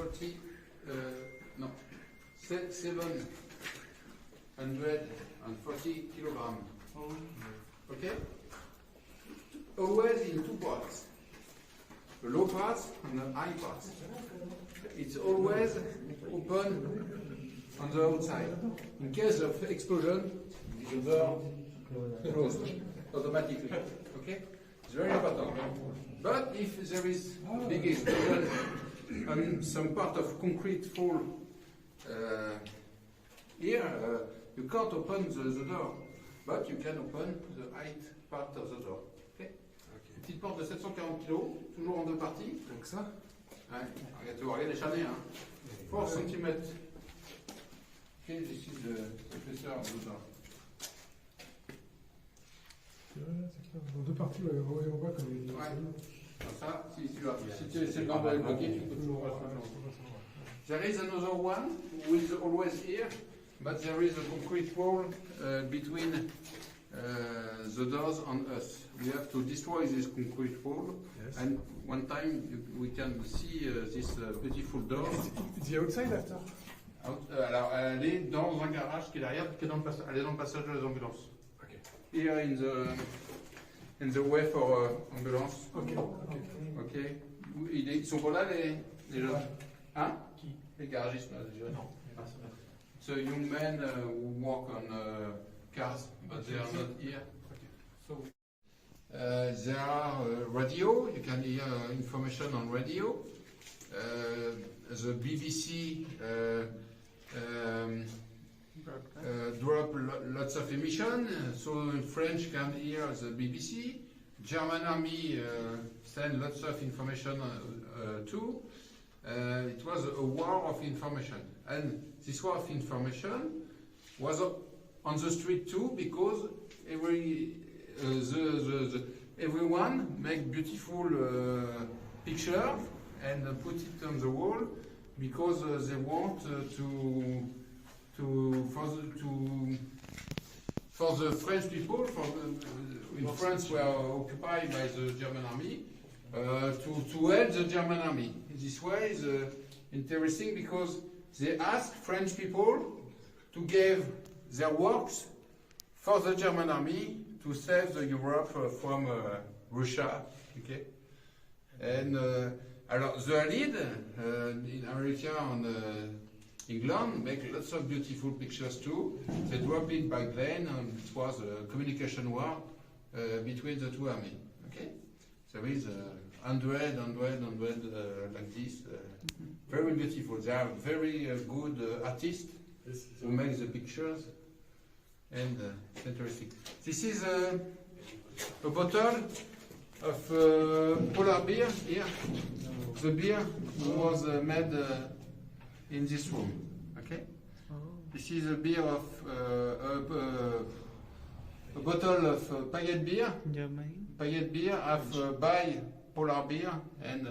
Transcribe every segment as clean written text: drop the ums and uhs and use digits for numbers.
40, no, 740 kilograms. Okay? Always in two parts. The low parts and the high parts. It's always open on the outside. In case of explosion, the door closed automatically. Okay? It's very important. But if there is big explosion and some part of concrete fall here, you can't open the door, but you can open the height part of the door. Okay? Petite porte de 740 kg, toujours en deux parties. Donc ça? Ouais, regarde les chanets, hein. 4 cm. Okay, this is the épaisseur of the door. C'est clair. Dans deux parties, on voit comme il y a. Ouais. Ça, si c'est le gambarit bloqué, tu peux toujours faire. There is another one who is always here, but there is a concrete wall between the doors and us. We have to destroy this concrete wall, yes. And one time we can see this beautiful door. The outside after? Alors, elle est dans un garage qui est derrière, elle est dans le passage de les ambulances. Okay. Here in the way for ambulance. Okay. Okay. Ils sont pas là les jeunes? Hein? Qui? Les garagistes, là, les jeunes. Non. It's a young men who work on cars, but they are not here. So there are radio. You can hear information on radio. The BBC drop lots of emission, so in French can hear the BBC. German army send lots of information too. It was a war of information, and this war of information was on the street too, because everyone make beautiful picture and put it on the wall, because they want for the French people, in France were occupied by the German army, to help the German army. This way is interesting, because they ask French people to give their works for the German army to save the Europe from Russia. Okay, and alors the Allied in America and England make lots of beautiful pictures too. They dropped it back then, and it was a communication war between the two armies. Okay, there is 100 like this, very beautiful. They are very good artists who make the pictures, and it's interesting. This is a bottle of polar beer here. The beer was made in this room. Okay, this is a beer of a bottle of Payet beer. Payet beer have by polar beer, and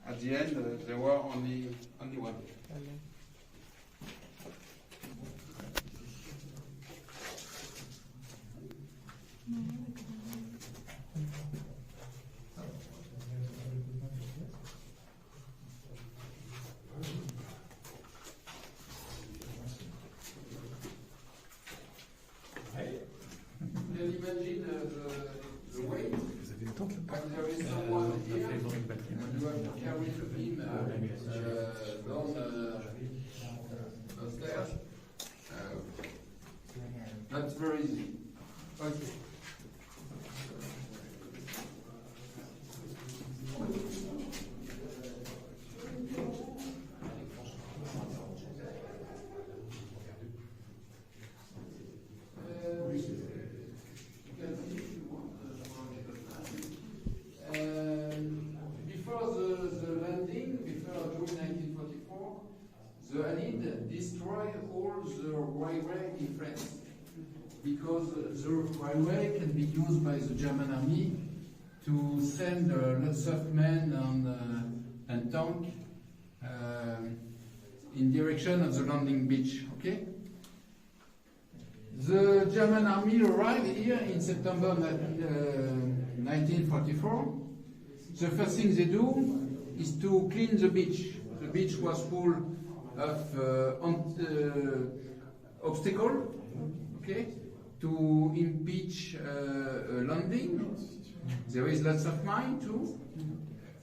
at the end there were only one. Can you imagine the weight? Vous avez une tente là? When there is someone here, you have to carry him downstairs. That's very easy. Okay. Before the landing, before June 1944, the Allied destroyed all the railway in France, because the railway can be used by the German army to send lots of men and tanks in direction of the landing beach. Okay. The German army arrived here in September 1944. The first thing they do, is to clean the beach. The beach was full of obstacles, okay, to impede landing. There is lots of mine too.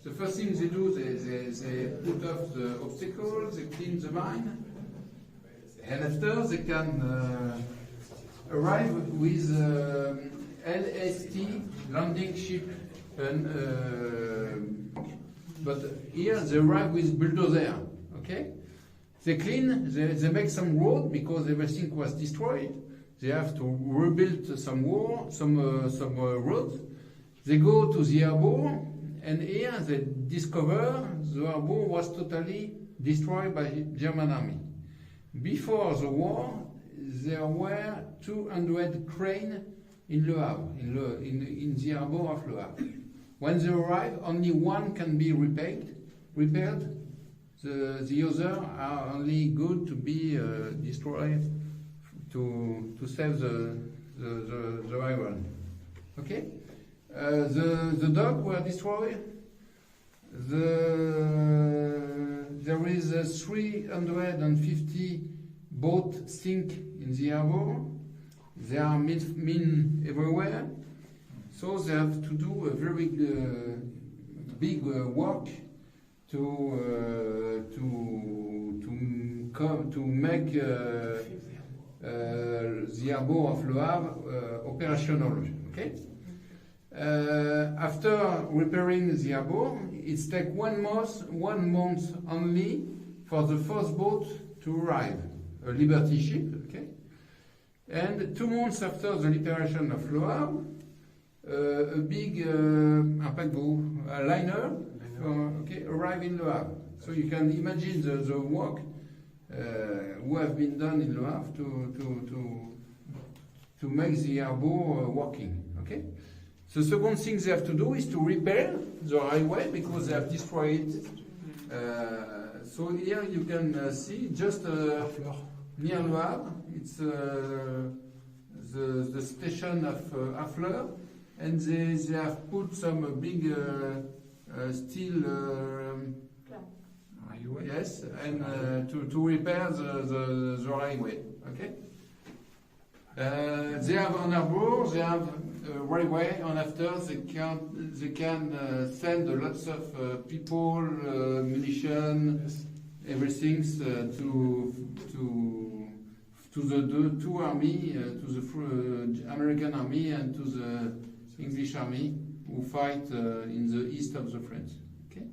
The first thing they do, they put off the obstacles, they clean the mine, and after they can arrive with LST landing ship. But here they arrive with bulldozer. Okay, they clean, they make some road because everything was destroyed. They have to rebuild some roads. They go to the harbor, and here they discover the harbor was totally destroyed by the German army. Before the war, there were 200 cranes in Le Havre, in the harbor of Le Havre. When they arrive, only one can be repaired. The others are only good to be destroyed to save the island. Okay? The docks were destroyed. There is 350 boats sink in the harbor. There are mines everywhere. So they have to do a very big work to make the harbor of Le Havre operational. Okay. After repairing the harbor, it takes 1 month only for the first boat to arrive, a Liberty ship. Okay. And 2 months after the liberation of Le Havre, a big paquebot, a liner, arrive in Le Havre. So you can imagine the work who have been done in Le Havre to make the harbor working. Okay. The second thing they have to do is to repair the highway because they have destroyed it. So here you can see just near Le Havre, it's the station of Havre. And they have put some big steel highway. Yes, and to repair the highway. Okay. They have an harbor. They have a railway, and after they can send lots of people, munitions, everything to the two army, to the American army and to the English army who fight in the east of the France. Okay,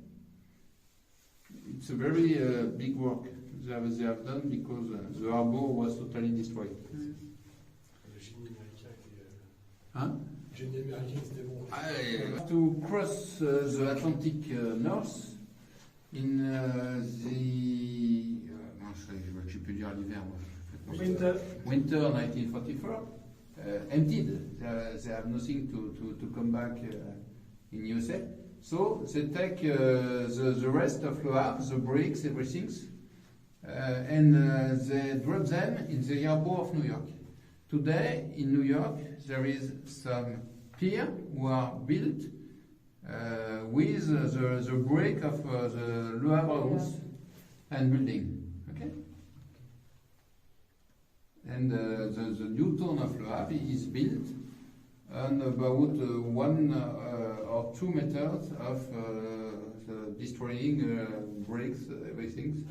it's a very big work they have done because the harbor was totally destroyed. To cross the Atlantic north in je peux dire l'hiver. Winter 1944. Emptied. They have nothing to come back in USA. So they take the rest of Le Havre, the bricks, everything, and they drop them in the harbor of New York. Today in New York there is some pier who are built with the brick of the Le Havre house and building. Okay. And the new town of Le Havre is built on about 1 or 2 meters of the destroying bricks, everything.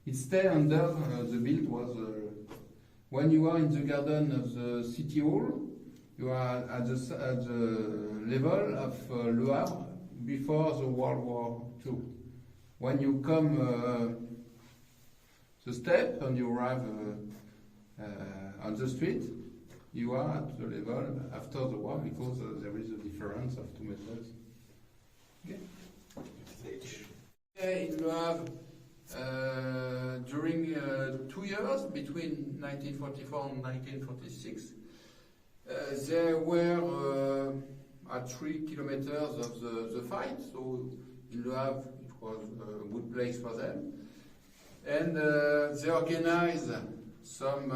It stays under the build was when you are in the garden of the city hall, you are at the level of Le Havre before the World War II. When you come the step and you arrive on the street, you are at the level after the war because there is a difference of 2 meters. Okay. In Le Havre, during 2 years, between 1944 and 1946, there were at 3 kilometers of the fight, so in Le Havre it was a good place for them. And they organized some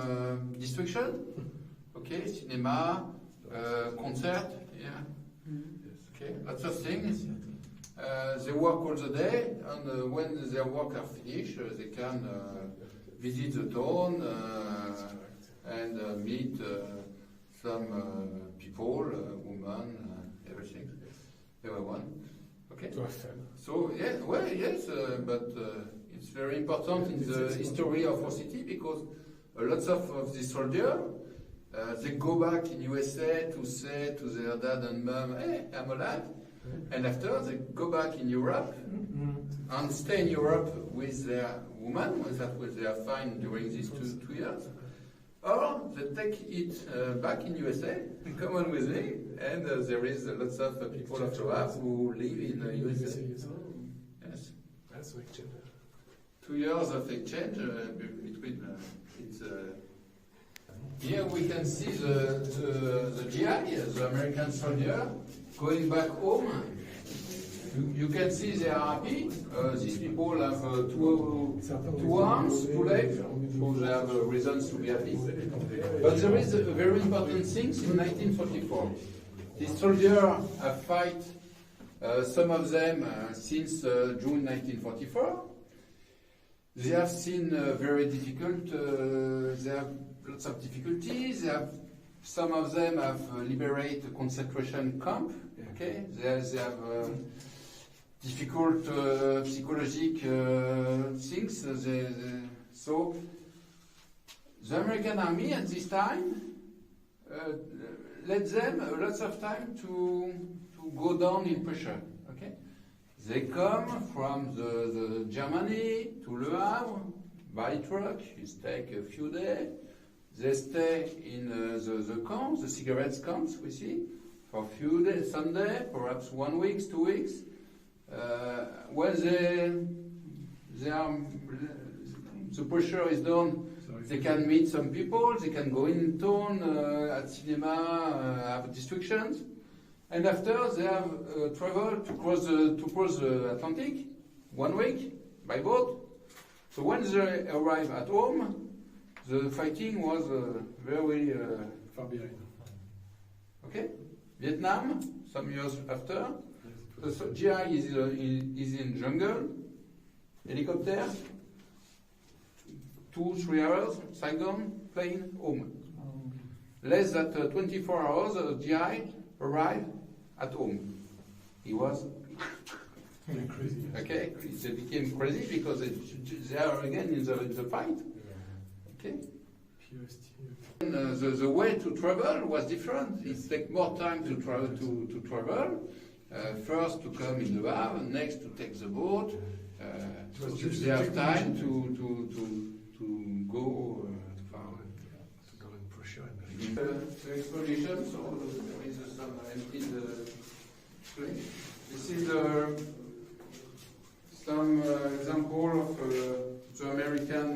destruction, okay, cinema, concert, yeah, okay, lots of things. They work all the day, and when their work are finished, they can visit the town and meet some people, women, everything, everyone. Okay. To have fun. So yeah, well, yes, but it's very important in the history of our city because lots of these soldiers they go back in USA to say to their dad and mom, "Hey, I'm alive," and after they go back in Europe and stay in Europe with their woman that they are fine during these 2 years. Or they take it back in USA and come on with me, and there is lots of people of Joab who live in USA. Yes. That's what exchange. 2 years of exchange between it's. Here we can see the GI, the American soldier, going back home. You can see they are happy. These people have two arms, 2 legs, so they have reasons to be happy. But there is a very important thing in 1944. These soldiers have fight, some of them since June 1944. They have seen very difficult, they have lots of difficulties. Some of them have liberated a concentration camp. Okay, they have difficult psychological things. So the American army at this time let them lots of time to go down in pressure. Okay, they come from the Germany to Le Havre by truck. It takes a few days. They stay in the camps, the cigarettes camps we see, for a few days, some days, perhaps 1 week, 2 weeks. When the pressure is done, they can meet some people, they can go in town, at cinema, have distractions. And after they have traveled to cross the Atlantic, 1 week, by boat. So when they arrive at home, the fighting was very Far behind. okay. Vietnam, some years after, the GI is in jungle, helicopter, 2-3 hours, Saigon, plane, home. Less than 24 hours, the GI arrived at home. He was Crazy. okay. They became crazy because they are again in the fight. Okay. And, the way to travel was different. It takes more time to travel. First to come in the Havre, next to take the boat. So they have time to go far. To go in pressure. The exploration, so there is some empty place. This is some example of the American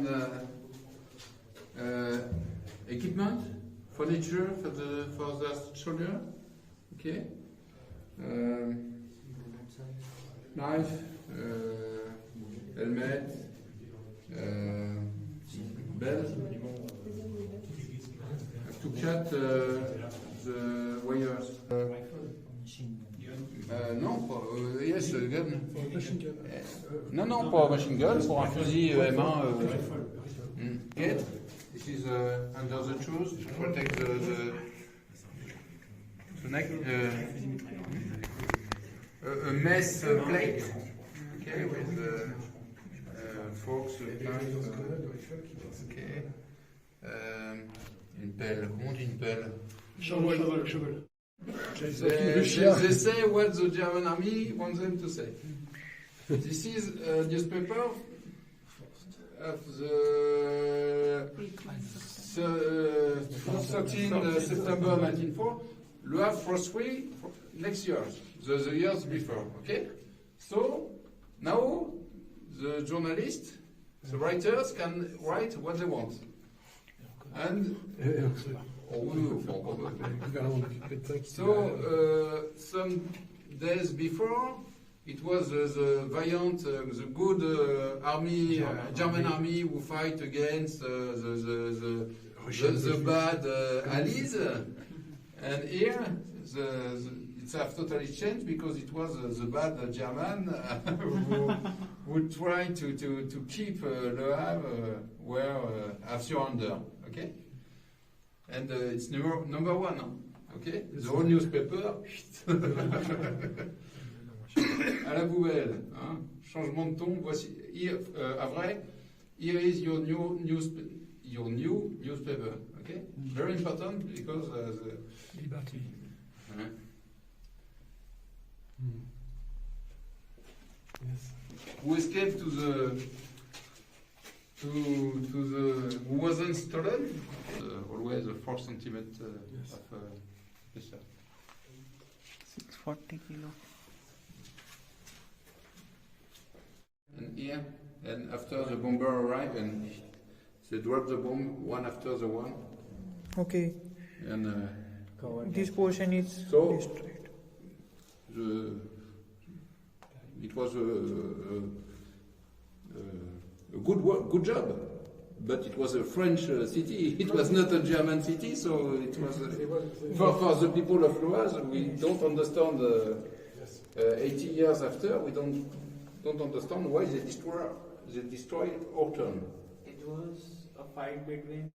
equipment, furniture for the soldier. Okay. Knife, helmet, belt. To cut the wires. Non, yes, gun. Machine gun. Non, pas machine gun, pour un fusil M1. Get. This is under the shoes to protect the neck. A mess plate. Okay, with forks, knives. Okay. Une pelle. Comment on dit une pelle? Shovel. They say what the German army wants them to say. This is a newspaper of the 13 September 1904. Le Havre-France next year, the years before. Okay, so now the journalists, the writers can write what they want, and. So some days before, it was the valiant, the good army, German army who fight against the bad allies, and here It's have totally changed because it was the bad German who tried to keep Le Havre where have surrender. Okay, and it's number one. Huh? Okay, the whole newspaper. À la poubelle. Hein? Changement de ton. Voici. Havre, here is your new newspaper. Okay, very important because the Liberty. Yes. Who escaped to the who wasn't stolen? Always a 4 centimeter Yes. of pressure. 640 kilo. And here, and after the bomber arrived, and they dropped the bomb one after the one, Okay, and this portion is So- destroyed. it was a good job. But it was a French city. It was not a German city, so it was for the people of Loise. We don't understand. 80 years after, we don't understand why they destroyed Horton. It was a fight between